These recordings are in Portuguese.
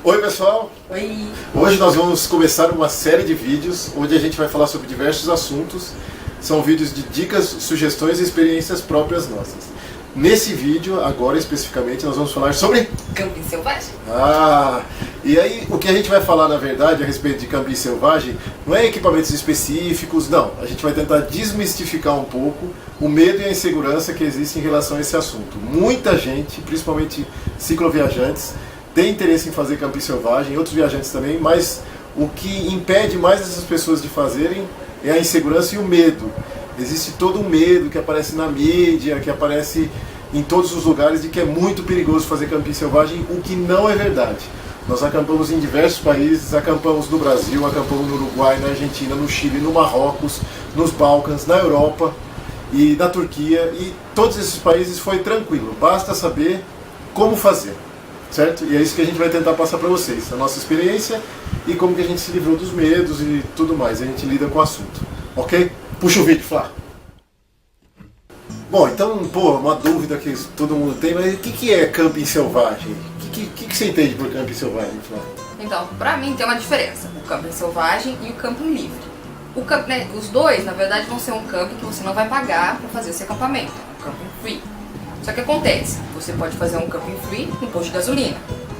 Oi pessoal! Oi! Hoje nós vamos começar uma série de vídeos onde a gente vai falar sobre diversos assuntos. São vídeos de dicas, sugestões e experiências próprias nossas. Nesse vídeo, agora especificamente, nós vamos falar sobre... Camping selvagem? E aí o que a gente vai falar na verdade a respeito de camping selvagem não é equipamentos específicos, não. A gente vai tentar desmistificar um pouco o medo e a insegurança que existe em relação a esse assunto. Muita gente, principalmente cicloviajantes, tem interesse em fazer camping selvagem, outros viajantes também, mas o que impede mais essas pessoas de fazerem é a insegurança e o medo. Existe todo um medo que aparece na mídia, que aparece em todos os lugares, de que é muito perigoso fazer camping selvagem, o que não é verdade. Nós acampamos em diversos países, acampamos no Brasil, acampamos no Uruguai, na Argentina, no Chile, no Marrocos, nos Balcãs, na Europa e na Turquia, e todos esses países foi tranquilo, basta saber como fazer. Certo? E é isso que a gente vai tentar passar para vocês, a nossa experiência e como que a gente se livrou dos medos e tudo mais, a gente lida com o assunto, ok? Puxa o vídeo, Flá! Bom, então, uma dúvida que todo mundo tem, mas o que é camping selvagem? O que você entende por camping selvagem, Flá? Então, pra mim tem uma diferença, o camping selvagem e o camping livre. Os dois, na verdade, vão ser um camping que você não vai pagar para fazer esse acampamento, um camping free. Só que acontece, você pode fazer um camping free no posto de gasolina.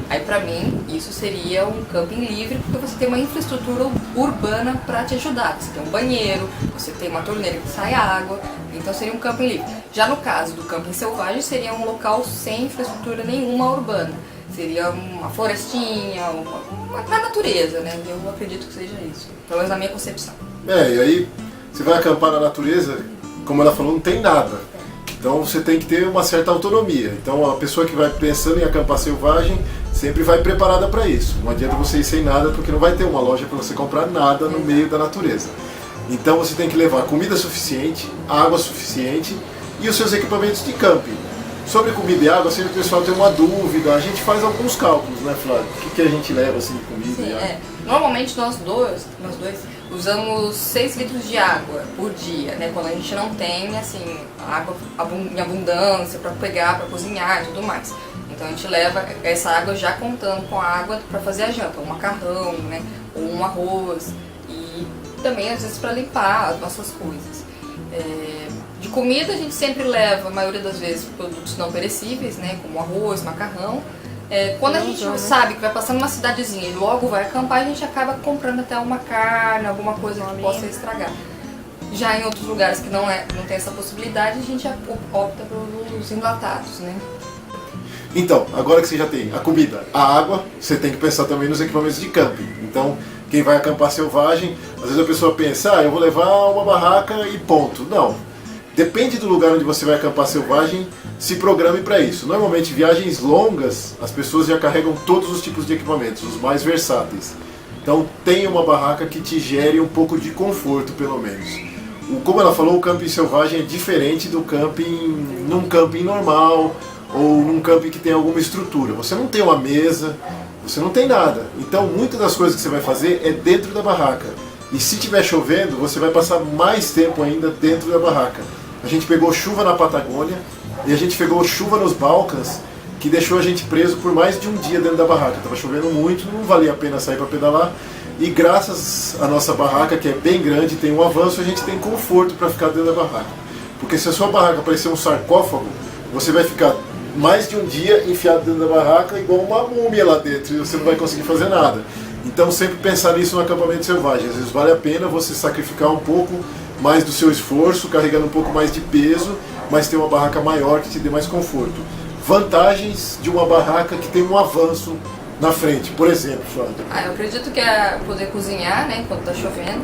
Aí pra mim, isso seria um camping livre, porque você tem uma infraestrutura urbana para te ajudar. Você tem um banheiro, você tem uma torneira que sai água, então seria um camping livre. Já no caso do camping selvagem, seria um local sem infraestrutura nenhuma urbana. Seria uma florestinha, na natureza, né? Eu acredito que seja isso, pelo menos na minha concepção. E aí você vai acampar na natureza, como ela falou, não tem nada. Então você tem que ter uma certa autonomia. Então a pessoa que vai pensando em acampar selvagem sempre vai preparada para isso. Não adianta você ir sem nada, porque não vai ter uma loja para você comprar nada no meio da natureza. Então você tem que levar comida suficiente, água suficiente e os seus equipamentos de camping. Sobre comida e água, sempre o pessoal tem uma dúvida, a gente faz alguns cálculos, né, Flávio? O que a gente leva assim de comida e água? Normalmente nós dois usamos 6 litros de água por dia, né? Quando a gente não tem assim, água em abundância para pegar, para cozinhar e tudo mais. Então a gente leva essa água já contando com a água para fazer a janta, um macarrão, né? Ou um arroz e também às vezes para limpar as nossas coisas. De comida a gente sempre leva, a maioria das vezes, produtos não perecíveis, né? Como arroz, macarrão. Quando a gente sabe que vai passar numa cidadezinha e logo vai acampar, a gente acaba comprando até uma carne, alguma coisa que possa estragar. Já em outros lugares que não tem essa possibilidade, a gente opta pelos enlatados, né? Então, agora que você já tem a comida, a água, você tem que pensar também nos equipamentos de camping. Então, quem vai acampar selvagem, às vezes a pessoa pensa, eu vou levar uma barraca e ponto. Não. Depende do lugar onde você vai acampar selvagem, se programe para isso. Normalmente, viagens longas, as pessoas já carregam todos os tipos de equipamentos, os mais versáteis. Então, tenha uma barraca que te gere um pouco de conforto, pelo menos. Como ela falou, o camping selvagem é diferente do camping num camping normal ou num camping que tem alguma estrutura. Você não tem uma mesa, você não tem nada. Então, muitas das coisas que você vai fazer é dentro da barraca. E se estiver chovendo, você vai passar mais tempo ainda dentro da barraca. A gente pegou chuva na Patagônia e a gente pegou chuva nos Balcãs, que deixou a gente preso por mais de um dia dentro da barraca. Estava chovendo muito, não valia a pena sair para pedalar. E graças à nossa barraca, que é bem grande, tem um avanço, a gente tem conforto para ficar dentro da barraca. Porque se a sua barraca parecer um sarcófago, você vai ficar mais de um dia enfiado dentro da barraca igual uma múmia lá dentro e você não vai conseguir fazer nada. Então sempre pensar nisso no acampamento selvagem. Às vezes vale a pena você sacrificar um pouco mais do seu esforço, carregando um pouco mais de peso, mas ter uma barraca maior que te dê mais conforto. Vantagens de uma barraca que tem um avanço na frente, por exemplo, Flávio. Eu acredito que é poder cozinhar, né, quando tá chovendo.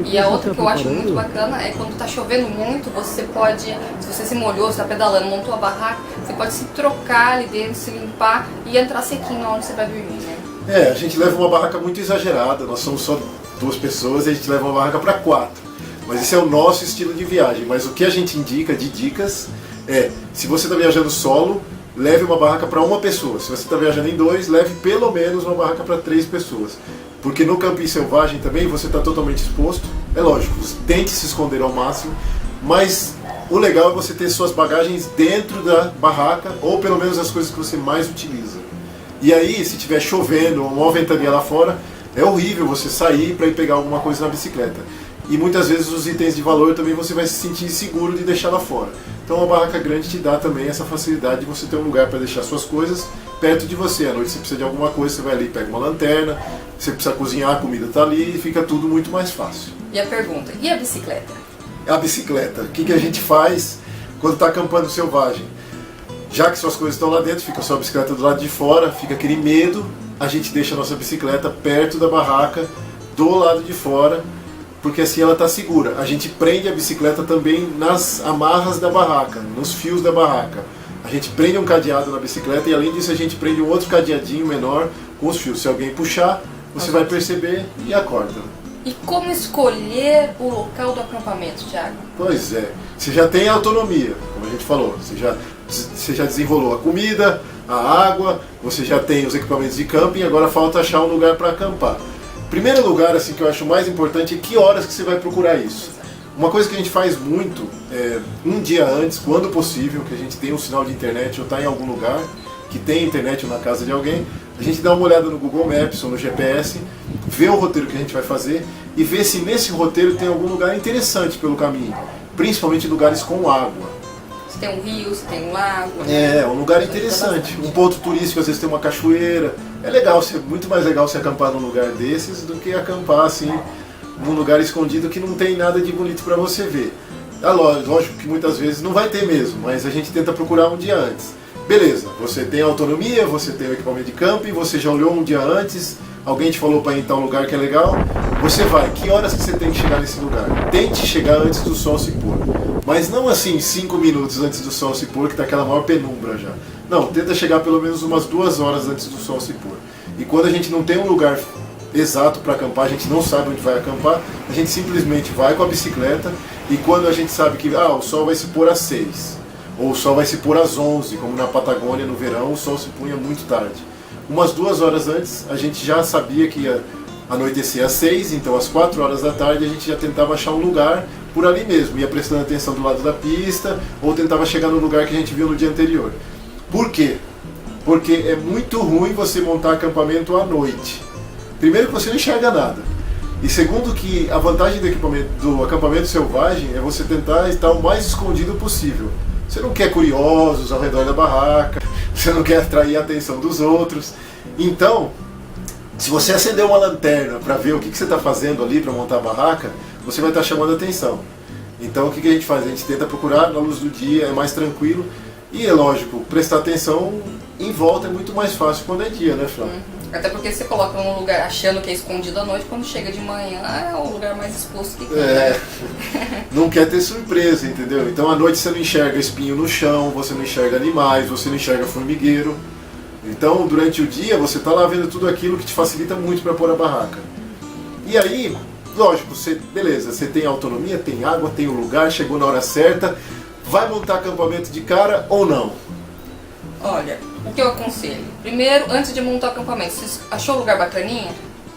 E a outra que eu acho muito bacana é quando tá chovendo muito, você pode, se você se molhou, você tá pedalando, montou a barraca, você pode se trocar ali dentro, se limpar e entrar sequinho onde você vai dormir, né? A gente leva uma barraca muito exagerada, nós somos só 2 pessoas e a gente leva uma barraca para 4. Mas esse é o nosso estilo de viagem. Mas o que a gente indica de dicas é, se você está viajando solo, leve uma barraca para uma pessoa. Se você está viajando em 2, leve pelo menos uma barraca para 3 pessoas. Porque no camping selvagem também você está totalmente exposto. É lógico, tente se esconder ao máximo, mas o legal é você ter suas bagagens dentro da barraca, ou pelo menos as coisas que você mais utiliza. E aí, se estiver chovendo ou uma ventania lá fora, é horrível você sair para ir pegar alguma coisa na bicicleta. E muitas vezes os itens de valor também você vai se sentir inseguro de deixar lá fora. Então uma barraca grande te dá também essa facilidade de você ter um lugar para deixar suas coisas perto de você. À noite você precisa de alguma coisa, você vai ali, pega uma lanterna, você precisa cozinhar, a comida está ali e fica tudo muito mais fácil. E a pergunta, e a bicicleta? A bicicleta, o que a gente faz quando está acampando selvagem? Já que suas coisas estão lá dentro, fica a sua bicicleta do lado de fora, fica aquele medo, a gente deixa a nossa bicicleta perto da barraca, do lado de fora, porque assim ela está segura. A gente prende a bicicleta também nas amarras da barraca, nos fios da barraca. A gente prende um cadeado na bicicleta e além disso a gente prende um outro cadeadinho menor com os fios. Se alguém puxar, você vai perceber e acorda. E como escolher o local do acampamento, Thiago? Pois é, você já tem autonomia, como a gente falou, você já desenrolou a comida, a água, você já tem os equipamentos de camping, agora falta achar um lugar para acampar. Primeiro lugar assim, que eu acho mais importante é que horas que você vai procurar isso. Uma coisa que a gente faz muito é um dia antes, quando possível, que a gente tem um sinal de internet ou está em algum lugar que tem internet ou na casa de alguém, a gente dá uma olhada no Google Maps ou no GPS, vê o roteiro que a gente vai fazer e vê se nesse roteiro tem algum lugar interessante pelo caminho, principalmente lugares com água. Se tem um rio, se tem um lago. É, um lugar interessante. Um ponto turístico, às vezes tem uma cachoeira. É legal, muito mais legal se acampar num lugar desses do que acampar assim num lugar escondido que não tem nada de bonito para você ver. É lógico que muitas vezes não vai ter mesmo, mas a gente tenta procurar um dia antes. Beleza, você tem autonomia, você tem o equipamento de camping, você já olhou um dia antes, alguém te falou para ir em tal lugar que é legal, você vai. Que horas que você tem que chegar nesse lugar? Tente chegar antes do sol se pôr. Mas não assim 5 minutos antes do sol se pôr, que está aquela maior penumbra já. Não, tenta chegar pelo menos umas 2 horas antes do sol se pôr. E quando a gente não tem um lugar exato para acampar, a gente não sabe onde vai acampar, a gente simplesmente vai com a bicicleta e quando a gente sabe que o sol vai se pôr às 6, ou o sol vai se pôr às 11, como na Patagônia no verão, o sol se punha muito tarde. Umas 2 horas antes, a gente já sabia que ia anoitecer às 6, então às 4 horas da tarde a gente já tentava achar um lugar por ali mesmo, ia prestando atenção do lado da pista, ou tentava chegar no lugar que a gente viu no dia anterior. Por quê? Porque é muito ruim você montar acampamento à noite. Primeiro que você não enxerga nada. E segundo que a vantagem do acampamento selvagem é você tentar estar o mais escondido possível. Você não quer curiosos ao redor da barraca, você não quer atrair a atenção dos outros. Então, se você acender uma lanterna para ver o que você está fazendo ali para montar a barraca, você vai estar chamando a atenção. Então o que a gente faz? A gente tenta procurar na luz do dia, é mais tranquilo. E é lógico, prestar atenção em volta é muito mais fácil quando é dia, né, Flávio? Até porque você coloca num lugar achando que é escondido à noite, quando chega de manhã é o lugar mais exposto que tem. Não quer ter surpresa, entendeu? Então à noite você não enxerga espinho no chão, você não enxerga animais, você não enxerga formigueiro. Então durante o dia você está lá vendo tudo aquilo que te facilita muito para pôr a barraca. E aí, lógico, beleza, você tem autonomia, tem água, tem o lugar, chegou na hora certa. Vai montar acampamento de cara ou não? Olha, o que eu aconselho? Primeiro, antes de montar o acampamento, se achou um lugar bacaninha,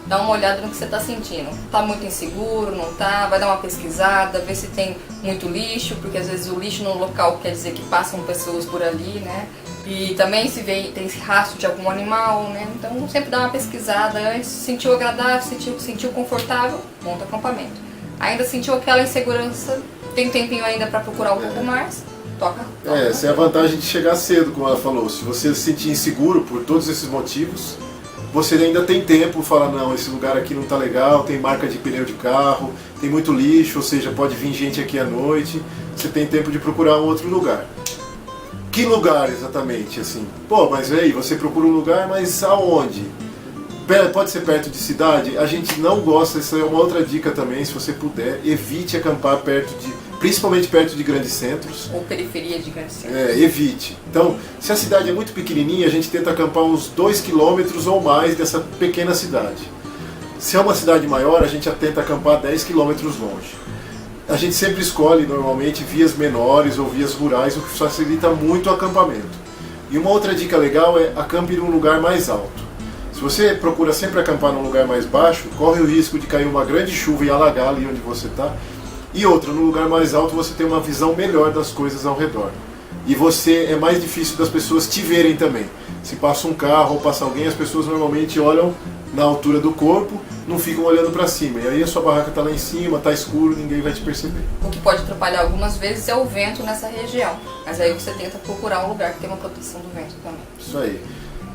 dá uma olhada no que você está sentindo. Tá muito inseguro, não tá? Vai dar uma pesquisada, ver se tem muito lixo, porque às vezes o lixo no local quer dizer que passam pessoas por ali, né? E também se vê, tem rastro de algum animal, né? Então sempre dá uma pesquisada antes, sentiu agradável, sentiu confortável, monta o acampamento. Ainda sentiu aquela insegurança, tem tempinho ainda para procurar um pouco mais, toca. Essa é a vantagem de chegar cedo, como ela falou. Se você se sentir inseguro por todos esses motivos, você ainda tem tempo para falar, não, esse lugar aqui não tá legal, tem marca de pneu de carro, tem muito lixo, ou seja, pode vir gente aqui à noite, você tem tempo de procurar um outro lugar. Que lugar exatamente, assim? Pô, mas aí, você procura um lugar, mas aonde? Pode ser perto de cidade? A gente não gosta, essa é uma outra dica também, se você puder, evite acampar principalmente perto de grandes centros. Ou periferia de grandes centros. Evite. Então, se a cidade é muito pequenininha, a gente tenta acampar uns 2 km ou mais dessa pequena cidade. Se é uma cidade maior, a gente já tenta acampar 10 km longe. A gente sempre escolhe, normalmente, vias menores ou vias rurais, o que facilita muito o acampamento. E uma outra dica legal é acampe num lugar mais alto. Se você procura sempre acampar num lugar mais baixo, corre o risco de cair uma grande chuva e alagar ali onde você está. E outra, no lugar mais alto você tem uma visão melhor das coisas ao redor. e você é mais difícil das pessoas te verem também. Se passa um carro ou passa alguém, as pessoas normalmente olham na altura do corpo, não ficam olhando para cima. E aí a sua barraca está lá em cima, está escuro, ninguém vai te perceber. O que pode atrapalhar algumas vezes é o vento nessa região. Mas aí você tenta procurar um lugar que tenha uma proteção do vento também. Isso aí.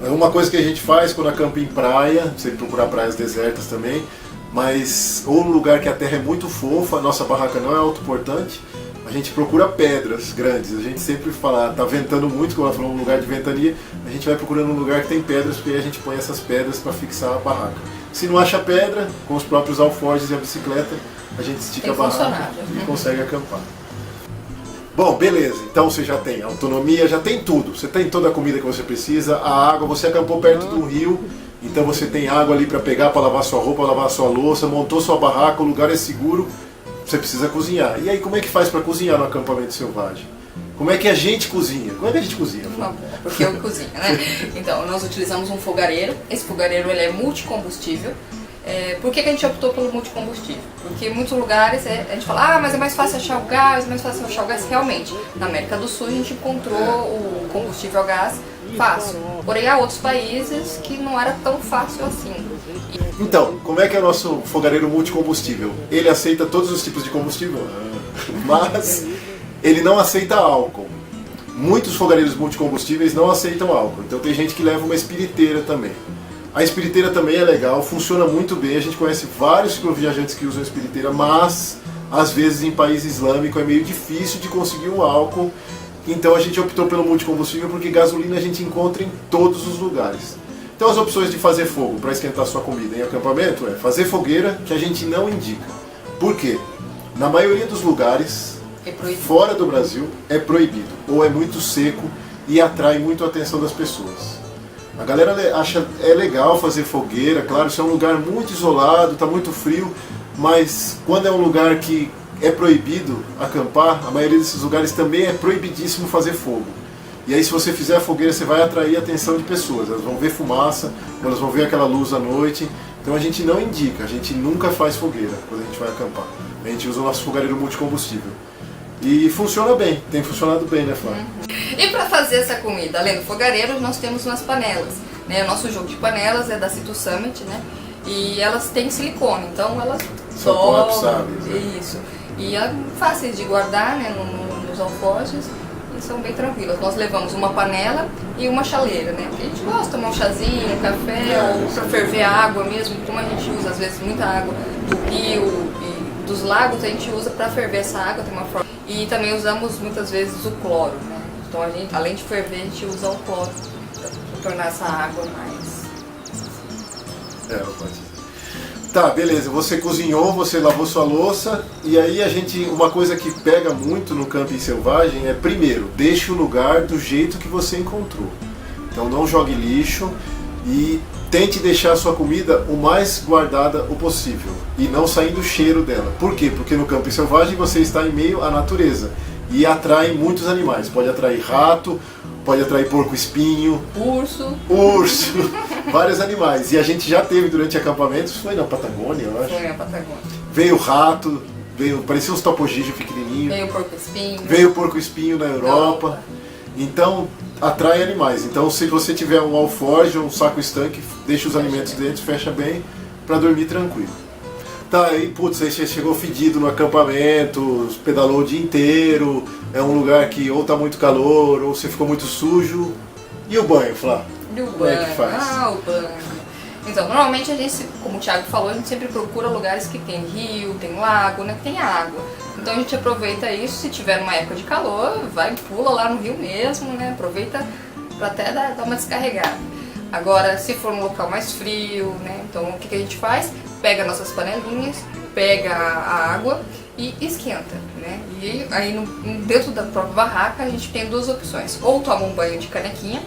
Uma coisa que a gente faz quando acampa em praia, você procurar praias desertas também, mas ou um lugar que a terra é muito fofa, a nossa barraca não é autoportante, a gente procura pedras grandes. A gente sempre fala, tá ventando muito, como ela falou, um lugar de ventania, a gente vai procurando um lugar que tem pedras, porque aí a gente põe essas pedras para fixar a barraca. Se não acha pedra, com os próprios alforjes e a bicicleta, a gente estica a barraca e consegue acampar. Bom, beleza, então você já tem autonomia, já tem tudo. Você tem toda a comida que você precisa, a água, você acampou perto de um rio, então você tem água ali para pegar, para lavar sua roupa, lavar sua louça, montou sua barraca, o lugar é seguro, você precisa cozinhar. E aí como é que faz para cozinhar no acampamento selvagem? Como é que a gente cozinha? Como é que a gente cozinha? Porque eu cozinho, né? Então, nós utilizamos um fogareiro. Esse fogareiro ele é multicombustível. Por que a gente optou pelo multicombustível? Porque em muitos lugares a gente fala, mas é mais fácil achar o gás, é mais fácil achar o gás. Realmente, na América do Sul a gente encontrou o combustível a gás fácil. Porém, há outros países que não era tão fácil assim. Então, como é que é o nosso fogareiro multicombustível? Ele aceita todos os tipos de combustível, mas ele não aceita álcool. Muitos fogareiros multicombustíveis não aceitam álcool, então tem gente que leva uma espiriteira também. A espiriteira também é legal, funciona muito bem, a gente conhece vários cicloviajantes que usam espiriteira, mas às vezes em país islâmico é meio difícil de conseguir um álcool, então a gente optou pelo multicombustível porque gasolina a gente encontra em todos os lugares. Então as opções de fazer fogo para esquentar sua comida em acampamento é fazer fogueira, que a gente não indica. Por quê? Na maioria dos lugares, fora do Brasil, é proibido, ou é muito seco e atrai muito a atenção das pessoas. A galera acha legal fazer fogueira, claro, isso é um lugar muito isolado, está muito frio, mas quando é um lugar que é proibido acampar, a maioria desses lugares também é proibidíssimo fazer fogo. E aí se você fizer a fogueira, você vai atrair a atenção de pessoas, elas vão ver fumaça, elas vão ver aquela luz à noite, então a gente não indica, a gente nunca faz fogueira quando a gente vai acampar. A gente usa o nosso fogareiro multicombustível. E funciona bem, tem funcionado bem, né, Flávia? E para fazer essa comida, além do fogareiro, nós temos umas panelas. Né? O nosso jogo de panelas é da Situ Summit, né? E elas têm silicone, então elas são colapsáveis. Isso. E é fáceis de guardar, né, nos alforjes e são bem tranquilas. Nós levamos uma panela e uma chaleira, né? Porque a gente gosta de tomar um chazinho, um café, ou para ferver a água mesmo, como a gente usa às vezes muita água do rio e dos lagos, a gente usa para ferver essa água, tem uma forma. E também usamos muitas vezes o cloro, né? Então a gente, além de ferver, a gente usa o cloro para tornar essa água mais... pode. Tá, beleza, você cozinhou, você lavou sua louça, e aí uma coisa que pega muito no camping selvagem é, primeiro, deixe o lugar do jeito que você encontrou. Então não jogue lixo e tente deixar a sua comida o mais guardada o possível e não saindo o cheiro dela. Por quê? Porque no camping selvagem você está em meio à natureza e atrai muitos animais. Pode atrair rato, pode atrair porco-espinho, urso, vários animais. E a gente já teve durante acampamentos, foi na Patagônia, eu acho. Foi na Patagônia. Veio rato, parecia uns topogijo pequenininho. Veio porco-espinho na Europa. Então, atrai animais. Então, se você tiver um alforje ou um saco estanque, deixa os alimentos dentro, fecha bem, para dormir tranquilo. Tá, aí, putz, aí você chegou fedido no acampamento, pedalou o dia inteiro, é um lugar que ou tá muito calor, ou você ficou muito sujo. E o banho, Flá? E o banho? Como é que faz? O banho. Então, normalmente a gente, como o Thiago falou, a gente sempre procura lugares que tem rio, tem lago, né, que tem água. Então a gente aproveita isso, se tiver uma época de calor, vai e pula lá no rio mesmo, né, aproveita para até dar uma descarregada. Agora, se for um local mais frio, né, então o que a gente faz? Pega nossas panelinhas, pega a água e esquenta, né? E aí dentro da própria barraca a gente tem duas opções, ou toma um banho de canequinha,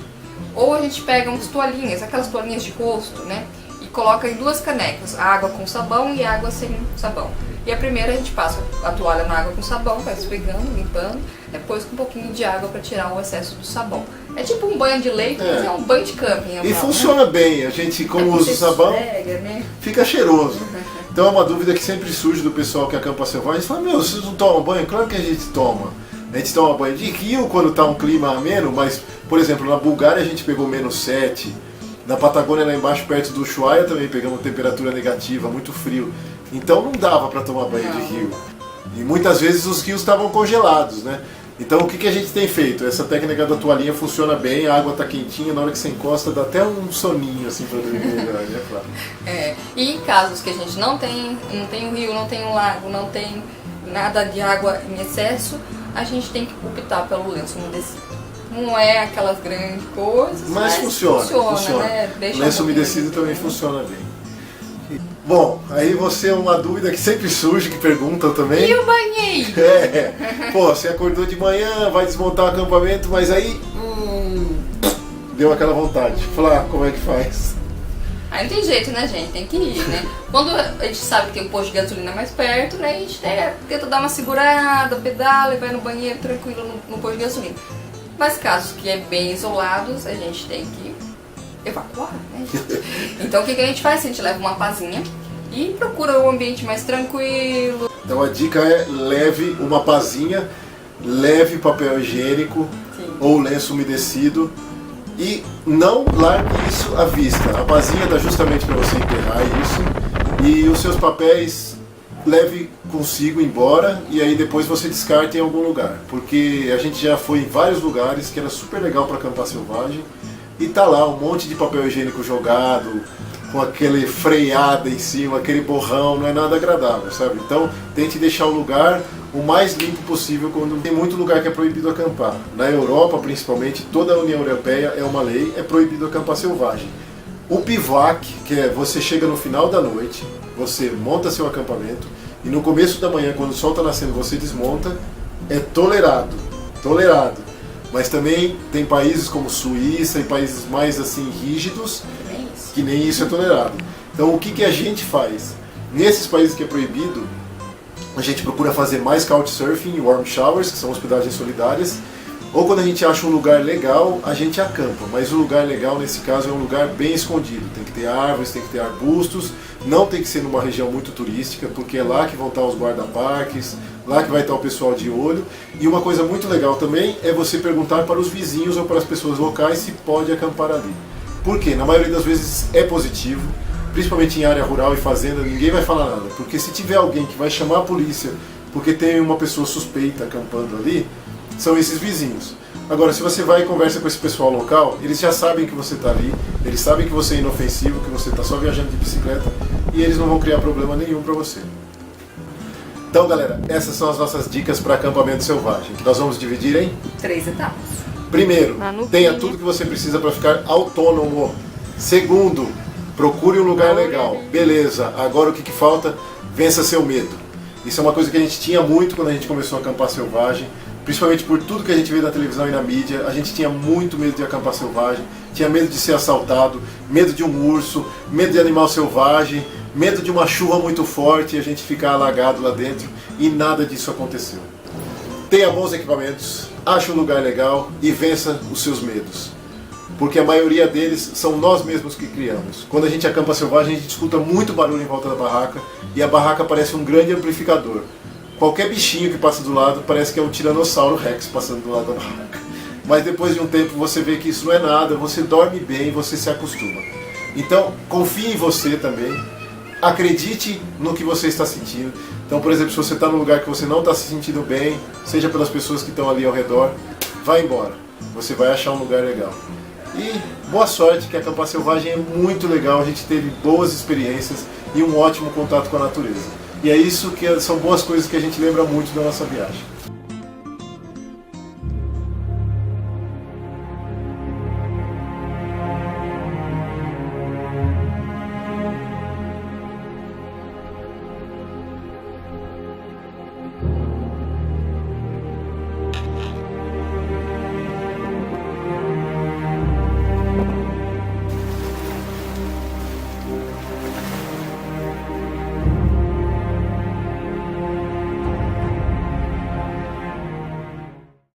ou a gente pega umas toalhinhas, aquelas toalhinhas de rosto, né? E coloca em duas canecas, a água com sabão e a água sem sabão. E a primeira a gente passa a toalha na água com sabão, vai esfregando, limpando, depois com um pouquinho de água para tirar o excesso do sabão. É tipo um banho de leite, mas é um banho de camping. E funciona bem, a gente como usa o sabão, né? Fica cheiroso. Então é uma dúvida que sempre surge do pessoal que acampa selvagem, fala, vocês não tomam banho? Claro que a gente toma. A gente toma banho de rio quando está um clima ameno, mas, por exemplo, na Bulgária a gente pegou -7, na Patagônia lá embaixo, perto do Ushuaia, também pegamos temperatura negativa, muito frio. Então não dava para tomar banho de rio. E muitas vezes os rios estavam congelados, né? Então o que a gente tem feito? Essa técnica da toalhinha funciona bem, a água está quentinha, na hora que você encosta dá até um soninho assim para dormir melhor, né, claro. E em casos que a gente não tem um rio, não tem um lago, não tem nada de água em excesso, a gente tem que optar pelo lenço umedecido. Não é aquelas grandes coisas, mas funciona. Né? O lenço umedecido também funciona bem. Bom, aí você é uma dúvida que sempre surge, que perguntam também. E o banheiro? Pô, você acordou de manhã, vai desmontar o acampamento, mas aí deu aquela vontade. Falar, como é que faz? Aí não tem jeito, né, gente? Tem que ir, né? Quando a gente sabe que tem um posto de gasolina mais perto, né, a gente tenta dar uma segurada, pedala e vai no banheiro tranquilo no posto de gasolina. Mas casos que é bem isolados, a gente tem que evacuar, né, gente? Então o que a gente faz? A gente leva uma pazinha e procura um ambiente mais tranquilo. Então a dica é: leve uma pazinha, leve papel higiênico ou lenço umedecido. E não largue isso à vista. A pazinha dá justamente para você enterrar isso. E os seus papéis leve consigo embora e aí depois você descarte em algum lugar. Porque a gente já foi em vários lugares que era super legal para acampar selvagem. E tá lá um monte de papel higiênico jogado, com aquele freada em cima, aquele borrão, não é nada agradável, sabe? Então tente deixar o lugar o mais limpo possível quando tem muito lugar que é proibido acampar. Na Europa, principalmente, toda a União Europeia é uma lei, é proibido acampar selvagem. O bivouac, que é você chega no final da noite, você monta seu acampamento e no começo da manhã, quando o sol está nascendo, você desmonta, é tolerado. Mas também tem países como Suíça e países mais assim rígidos, que nem isso é tolerado. Então o que a gente faz? Nesses países que é proibido, a gente procura fazer mais couchsurfing e warm showers, que são hospedagens solidárias, ou quando a gente acha um lugar legal, a gente acampa. Mas o lugar legal nesse caso é um lugar bem escondido. Tem que ter árvores, tem que ter arbustos, não tem que ser numa região muito turística, porque é lá que vão estar os guarda-parques, lá que vai estar o pessoal de olho. E uma coisa muito legal também é você perguntar para os vizinhos ou para as pessoas locais se pode acampar ali. Por quê? Na maioria das vezes é positivo, principalmente em área rural e fazenda, ninguém vai falar nada. Porque se tiver alguém que vai chamar a polícia porque tem uma pessoa suspeita acampando ali, são esses vizinhos. Agora, se você vai e conversa com esse pessoal local, eles já sabem que você está ali, eles sabem que você é inofensivo, que você está só viajando de bicicleta, e eles não vão criar problema nenhum para você. Então, galera, essas são as nossas dicas para acampamento selvagem, que nós vamos dividir em 3 etapas. Primeiro, tenha tudo que você precisa para ficar autônomo. Segundo, procure um lugar legal. Beleza, agora o que falta? Vença seu medo. Isso é uma coisa que a gente tinha muito quando a gente começou a acampar selvagem, principalmente por tudo que a gente vê na televisão e na mídia. A gente tinha muito medo de acampar selvagem, tinha medo de ser assaltado, medo de um urso, medo de animal selvagem, medo de uma chuva muito forte e a gente ficar alagado lá dentro, e nada disso aconteceu. Tenha bons equipamentos, ache um lugar legal e vença os seus medos. Porque a maioria deles são nós mesmos que criamos. Quando a gente acampa selvagem, a gente escuta muito barulho em volta da barraca e a barraca parece um grande amplificador. Qualquer bichinho que passa do lado parece que é um Tiranossauro Rex passando do lado da barraca. Mas depois de um tempo você vê que isso não é nada, você dorme bem, você se acostuma. Então, confie em você também, acredite no que você está sentindo. Então, por exemplo, se você está num lugar que você não está se sentindo bem, seja pelas pessoas que estão ali ao redor, vai embora. Você vai achar um lugar legal. E boa sorte, que acampar selvagem é muito legal, a gente teve boas experiências e um ótimo contato com a natureza. E é isso que são boas coisas que a gente lembra muito da nossa viagem.